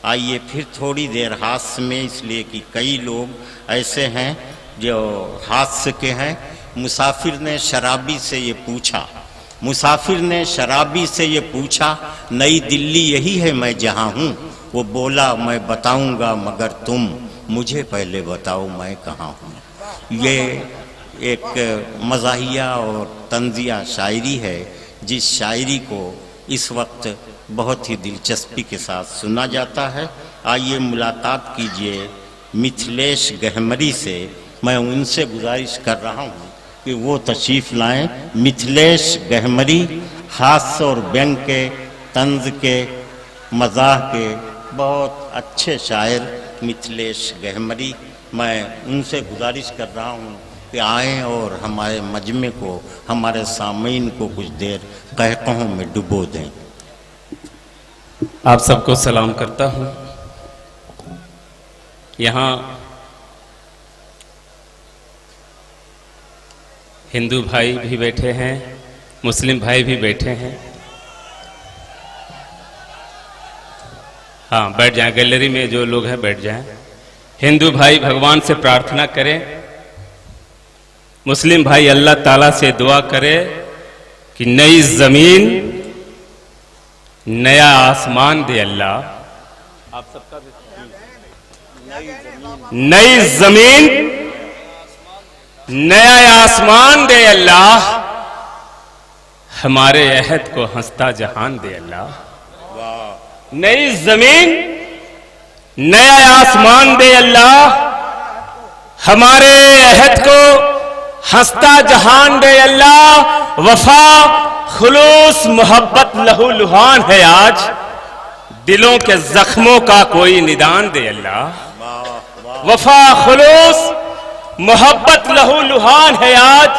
आइए फिर थोड़ी देर हास्य में, इसलिए कि कई लोग ऐसे हैं जो हास्य के हैं। मुसाफिर ने शराबी से ये पूछा, नई दिल्ली यही है मैं जहाँ हूँ? वो बोला मैं बताऊँगा मगर तुम मुझे पहले बताओ मैं कहाँ हूँ। ये एक मज़ाहिया और तंज़िया शायरी है, जिस शायरी को इस वक्त बहुत ही दिलचस्पी के साथ सुना जाता है। आइए मुलाकात कीजिए मिथिलेश गहमरी से। मैं उनसे गुजारिश कर रहा हूँ कि वो तशरीफ़ लाएं। मिथिलेश गहमरी हास्य और व्यंग के, तंज के, मज़ाह के बहुत अच्छे शायर मिथिलेश गहमरी, मैं उनसे गुजारिश कर रहा हूँ कि आएँ और हमारे मजमे को, हमारे सामीन को कुछ देर कहकहों में डुबो दें। आप सबको सलाम करता हूँ। यहाँ हिंदू भाई भी बैठे हैं, मुस्लिम भाई भी बैठे हैं। हाँ, बैठ जाएं, गैलरी में जो लोग हैं बैठ जाएं। हिंदू भाई भगवान से प्रार्थना करें, मुस्लिम भाई अल्लाह ताला से दुआ करे कि नई जमीन, नया आसमान दे अल्लाह। आप सबका नई जमीन, नया आसमान दे अल्लाह, हमारे अहद को हंसता जहान दे अल्लाह। नई जमीन, नया आसमान दे अल्लाह, हमारे अहद को हंसता जहान दे अल्लाह। वफा खुलूस मोहब्बत लहू लुहान है आज, दिलों के जख्मों का कोई निदान दे अल्लाह। वफा खुलूस मोहब्बत लहू लुहान है आज,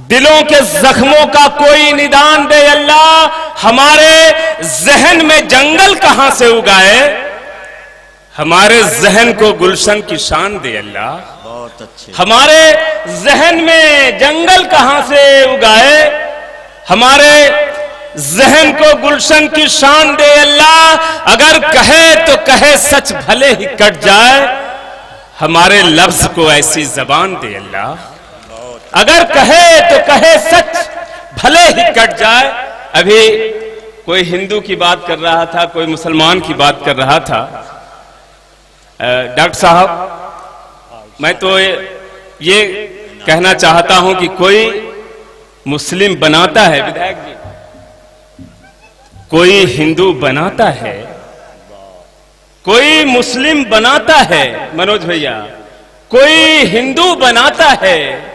दिलों के जख्मों का कोई निदान दे अल्लाह। हमारे जहन में जंगल कहां से उगाए, हमारे जहन को गुलशन की शान दे अल्लाह। बहुत अच्छे। हमारे जहन में जंगल कहां से उगाए, हमारे जहन को गुलशन की शान दे अल्लाह। अगर कहे तो कहे सच भले ही कट जाए, हमारे लफ्ज को ऐसी जबान दे अल्लाह। अगर कहे तो कहे सच भले ही कट जाए। अभी कोई हिंदू की बात कर रहा था, कोई मुसलमान की बात कर रहा था। डॉक्टर साहब, मैं तो ये कहना चाहता हूं कि कोई मुस्लिम बनाता है, विधायक जी, कोई हिंदू बनाता है, कोई मुस्लिम बनाता है, मनोज भैया, कोई हिंदू बनाता है,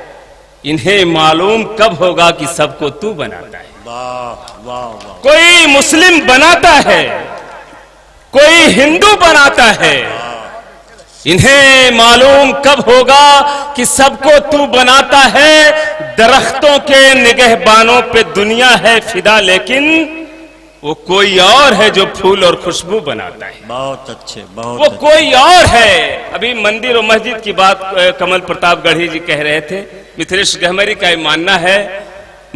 इन्हें मालूम कब होगा कि सबको तू बनाता है। वाह वाह वाह। कोई मुस्लिम बनाता है, कोई हिंदू बनाता है, इन्हें मालूम कब होगा कि सबको तू बनाता है। दरख्तों के निगहबानों पे दुनिया है फिदा, लेकिन वो कोई और है जो फूल और खुशबू बनाता है। बहुत अच्छे, बहुत वो अच्छे। कोई और है। अभी मंदिर और मस्जिद की बात कमल प्रताप गढ़ी जी कह रहे थे। मिथिलेश गहमरी का मानना है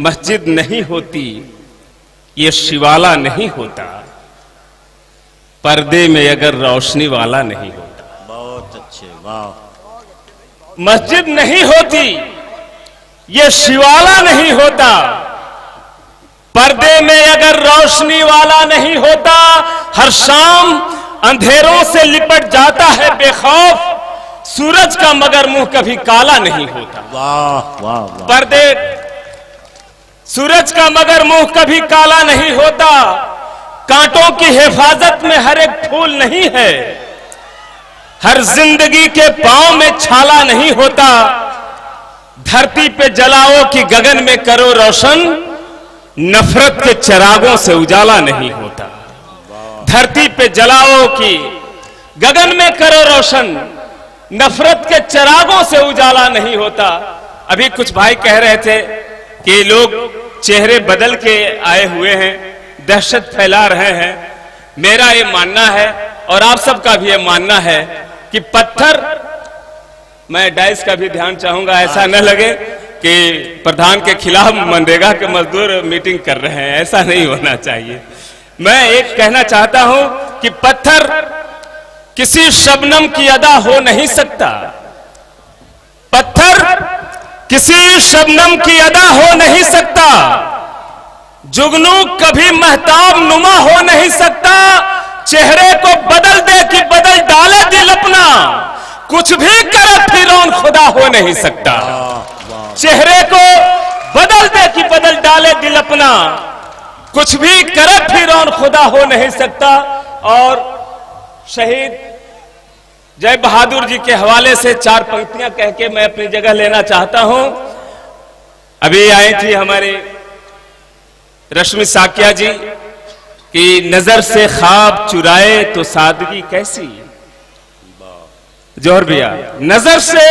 मस्जिद नहीं होती, ये शिवाला नहीं होता, पर्दे में अगर रोशनी वाला नहीं होता। बहुत अच्छे, वाह। मस्जिद नहीं होती, ये शिवाला नहीं होता, पर्दे में अगर रोशनी वाला नहीं होता। हर शाम अंधेरों से लिपट जाता है बेखौफ, सूरज का मगर मुंह कभी काला नहीं होता। वाह वाह वाह। पर्दे, सूरज का मगर मुंह कभी काला नहीं होता। कांटों की हिफाजत में हर एक फूल नहीं है, हर जिंदगी के पांव में छाला नहीं होता। धरती पे जलाओ कि गगन में करो रोशन, नफरत के चिरागों से उजाला नहीं होता। धरती पे जलाओ कि गगन में करो रोशन, नफरत के चिरागों से उजाला नहीं होता। अभी कुछ भाई कह रहे थे कि लोग चेहरे बदल के आए हुए हैं, दहशत फैला रहे हैं। मेरा ये मानना है और आप सबका भी ये मानना है कि पत्थर, मैं डाइस का भी ध्यान चाहूंगा, ऐसा न लगे कि प्रधान के खिलाफ मनरेगा के मजदूर मीटिंग कर रहे हैं, ऐसा नहीं होना चाहिए। मैं एक कहना चाहता हूं कि पत्थर किसी शबनम की अदा हो नहीं सकता, पत्थर किसी शबनम की अदा हो नहीं सकता, जुगनू कभी महताब नुमा हो नहीं सकता, चेहरे को बदल दे कि बदल डाले दिल अपना, कुछ भी करे फिरौन खुदा हो नहीं सकता। चेहरे को बदल दे कि बदल डाले दिल अपना, कुछ भी करे फिरौन खुदा हो नहीं सकता। और शहीद जय बहादुर जी के हवाले से 4 पंक्तियां कह के मैं अपनी जगह लेना चाहता हूं। अभी आई थी हमारे रश्मि साकिया जी कि नजर से ख्वाब चुराए तो सादगी कैसी, जोहर भैया, नजर से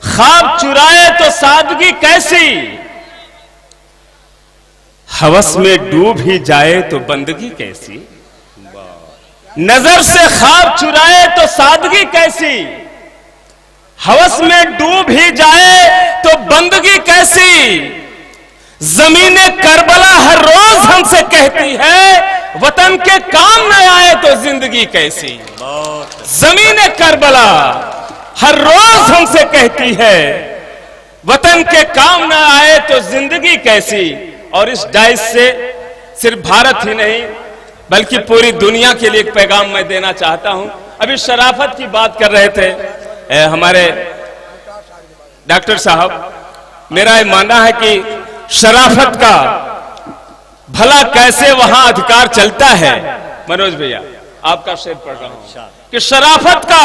ख्वाब चुराए तो सादगी कैसी, हवस में डूब ही जाए तो बंदगी कैसी। नजर से ख्वाब चुराए तो सादगी कैसी, हवस में डूब ही जाए तो बंदगी कैसी। जमीने करबला हर रोज हमसे कहती है वतन के काम न आए तो जिंदगी कैसी। जमीने करबला हर रोज हमसे कहती है वतन के काम न आए तो जिंदगी कैसी। और इस डाइस से सिर्फ भारत ही नहीं बल्कि पूरी दुनिया के लिए एक पैगाम मैं देना चाहता हूं। अभी शराफत की बात कर रहे थे हमारे डॉक्टर साहब, मेरा ये मानना है कि शराफत का भला कैसे वहां अधिकार चलता है। मनोज भैया आपका शेर पढ़ रहा हूं कि शराफत का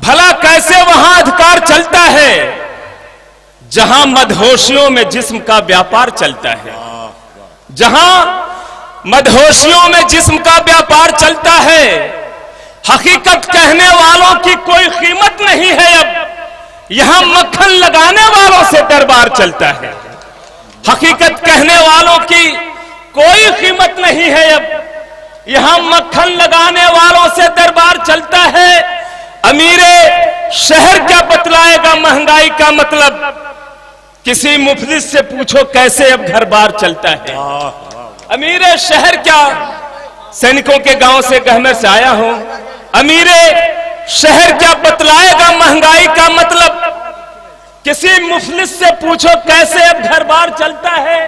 भला कैसे वहां अधिकार चलता है जहां मदहोशियों में जिस्म का व्यापार चलता है। जहां मदहोशियों में जिस्म का व्यापार चलता है, हकीकत कहने वालों की कोई कीमत नहीं है। अब यहां मक्खन लगाने वालों से दरबार चलता है। हकीकत कहने वालों की कोई कीमत नहीं है। अब यहां मक्खन लगाने वालों से दरबार चलता है। अमीरे शहर क्या बतलाएगा महंगाई का मतलब, किसी मुफलिस से पूछो कैसे अब घर बार चलता है। अमीरे शहर क्या, सैनिकों के गांव से गहमर से आया हूं, अमीरे शहर क्या बतलाएगा महंगाई का मतलब, किसी मुफलिस से पूछो कैसे अब घर बार चलता है।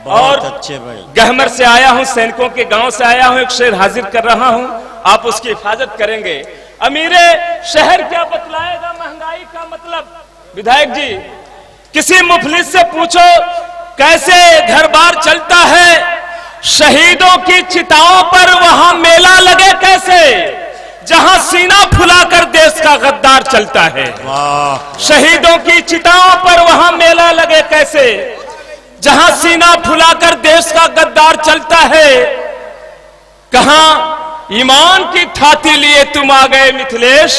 और अच्छे भाई, गहमर से आया हूं, सैनिकों के गांव से आया हूं, एक शेर हाजिर कर रहा हूं, आप उसकी हिफाजत करेंगे। अमीरे शहर क्या बतलाएगा महंगाई का मतलब, विधायक जी किसी मुफलिस से पूछो कैसे घर बार चलता है। शहीदों की चिताओं पर वहां मेला लगे कैसे जहां सीना फुलाकर देश का गद्दार चलता है। शहीदों की चिताओं पर वहां मेला लगे कैसे जहां सीना फुलाकर देश का गद्दार चलता है। कहां ईमान की थाती लिए तुम आ गए मिथिलेश,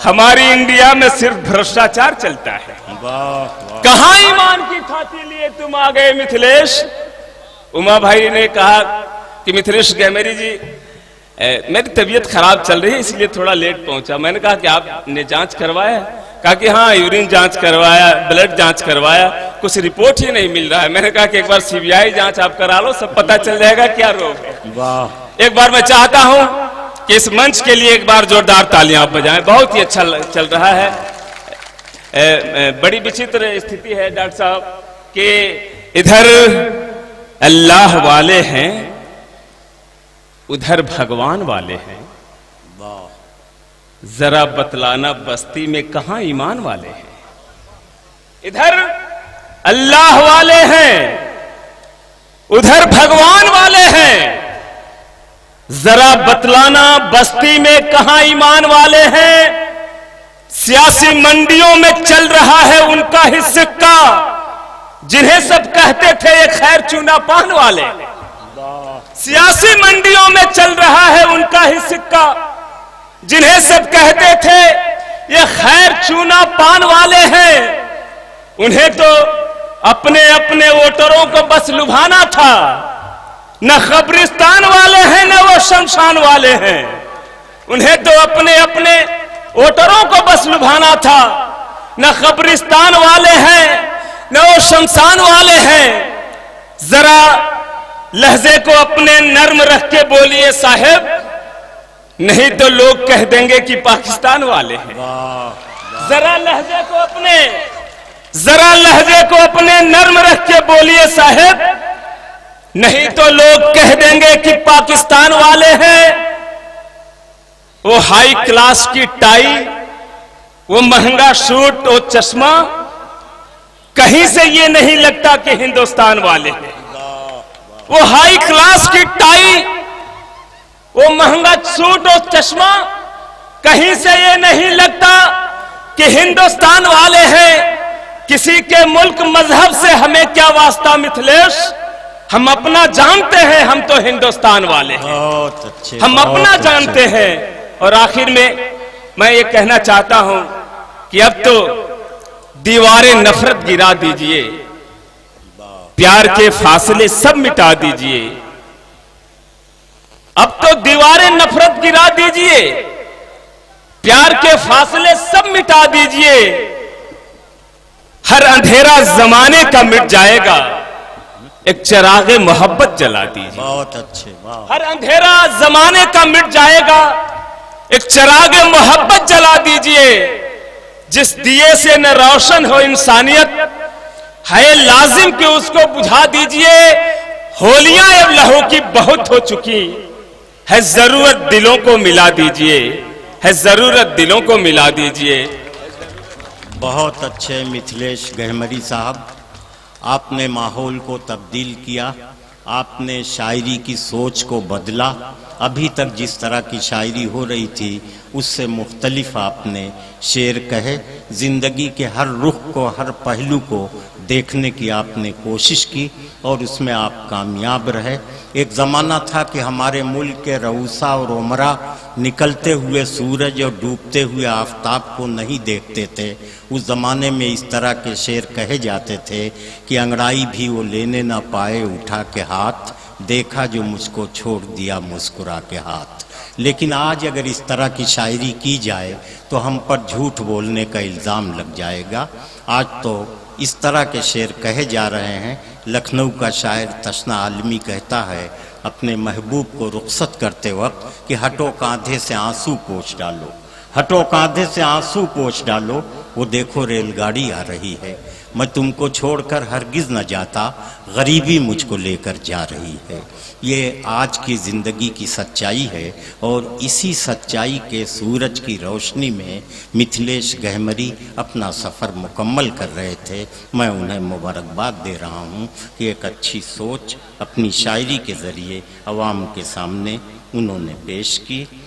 हमारी इंडिया में सिर्फ भ्रष्टाचार चलता है। कहां ईमान की थाती लिए तुम आ गए मिथिलेश। उमा भाई ने कहा कि मिथिलेश गहमेरी जी मेरी तबीयत खराब चल रही है इसलिए थोड़ा लेट पहुंचा। मैंने कहा कि आपने जांच करवाया, कहा कि हाँ यूरिन जांच करवाया, ब्लड जांच करवाया, कुछ रिपोर्ट ही नहीं मिल रहा है। मैंने कहा कि एक बार सीबीआई जांच आप करा लो, सब पता चल जाएगा क्या रोग है। एक बार मैं चाहता हूं कि इस मंच के लिए एक बार जोरदार तालियां आप बजाएं, बहुत ही अच्छा चल रहा है। बड़ी विचित्र स्थिति है डॉक्टर साहब कि इधर अल्लाह वाले हैं उधर भगवान वाले हैं, जरा बतलाना बस्ती में कहां ईमान वाले हैं। इधर अल्लाह वाले हैं उधर भगवान वाले हैं, जरा बतलाना बस्ती में कहां ईमान वाले हैं। सियासी मंडियों में चल रहा है उनका ही सिक्का, जिन्हें सब कहते थे ये खैर चूना पान वाले। सियासी मंडियों में चल रहा है उनका ही सिक्का, जिन्हें सब कहते थे ये खैर चूना पान वाले हैं। उन्हें तो अपने अपने वोटरों को बस लुभाना था, न कब्रिस्तान वाले हैं न वो शमशान वाले हैं। उन्हें तो अपने अपने वोटरों को बस लुभाना था, न कब्रिस्तान वाले हैं न वो शमशान वाले हैं। जरा लहजे को अपने नर्म रख के बोलिए साहब, नहीं तो लोग कह देंगे कि पाकिस्तान वाले हैं। जरा लहजे को अपने नर्म रख के बोलिए साहब, नहीं तो लोग कह देंगे कि पाकिस्तान वाले हैं। वो हाई क्लास की टाई, वो महंगा सूट, वो चश्मा, कहीं से ये नहीं लगता कि हिंदुस्तान वाले हैं। वो हाई क्लास की टाई, वो महंगा सूट और चश्मा, कहीं से ये नहीं लगता कि हिंदुस्तान वाले हैं। किसी के मुल्क मजहब से हमें क्या वास्ता मिथिलेश, हम अपना जानते हैं, हम तो हिंदुस्तान वाले हैं। बहुत अच्छे, हम अपना जानते हैं। और आखिर में मैं ये कहना चाहता हूं कि अब तो दीवारें नफरत गिरा दीजिए, प्यार के फासले सब मिटा दीजिए। अब तो दीवारें नफरत गिरा दीजिए, प्यार के फासले सब मिटा दीजिए। हर अंधेरा जमाने का मिट जाएगा, एक चिरागे मोहब्बत जला दीजिए। बहुत अच्छे, वाह। हर अंधेरा जमाने का मिट जाएगा, एक चिरागे मोहब्बत जला दीजिए। जिस दिए से न रोशन हो इंसानियत, है लाजिम कि उसको बुझा दीजिए। होलियां अब लहू की बहुत हो चुकी है, जरूरत दिलों को मिला दीजिए, है जरूरत दिलों को मिला दीजिए। बहुत अच्छे मिथिलेश गहमरी साहब, आपने माहौल को तब्दील किया, आपने शायरी की सोच को बदला। अभी तक जिस तरह की शायरी हो रही थी उससे मुख्तलिफ आपने शेर कहे। ज़िंदगी के हर रुख को, हर पहलू को देखने की आपने कोशिश की और उसमें आप कामयाब रहे। एक ज़माना था कि हमारे मुल्क के रऊसा और उमरा निकलते हुए सूरज और डूबते हुए आफताब को नहीं देखते थे। उस ज़माने में इस तरह के शेर कहे जाते थे कि अंगड़ाई भी वो लेने ना पाए उठा के हाथ, देखा जो मुझको छोड़ दिया मुस्कुरा के हाथ। लेकिन आज अगर इस तरह की शायरी की जाए तो हम पर झूठ बोलने का इल्ज़ाम लग जाएगा। आज तो इस तरह के शेर कहे जा रहे हैं। लखनऊ का शायर तशना आलमी कहता है अपने महबूब को रुखसत करते वक्त कि हटो कांधे से आंसू पोंछ डालो, हटो कांधे से आंसू पोंछ डालो, वो देखो रेलगाड़ी आ रही है। मैं तुमको छोड़कर हरगिज़ न जाता, गरीबी मुझको लेकर जा रही है। ये आज की ज़िंदगी की सच्चाई है और इसी सच्चाई के सूरज की रोशनी में मिथिलेश गहमरी अपना सफ़र मुकम्मल कर रहे थे। मैं उन्हें मुबारकबाद दे रहा हूँ कि एक अच्छी सोच अपनी शायरी के ज़रिए अवाम के सामने उन्होंने पेश की।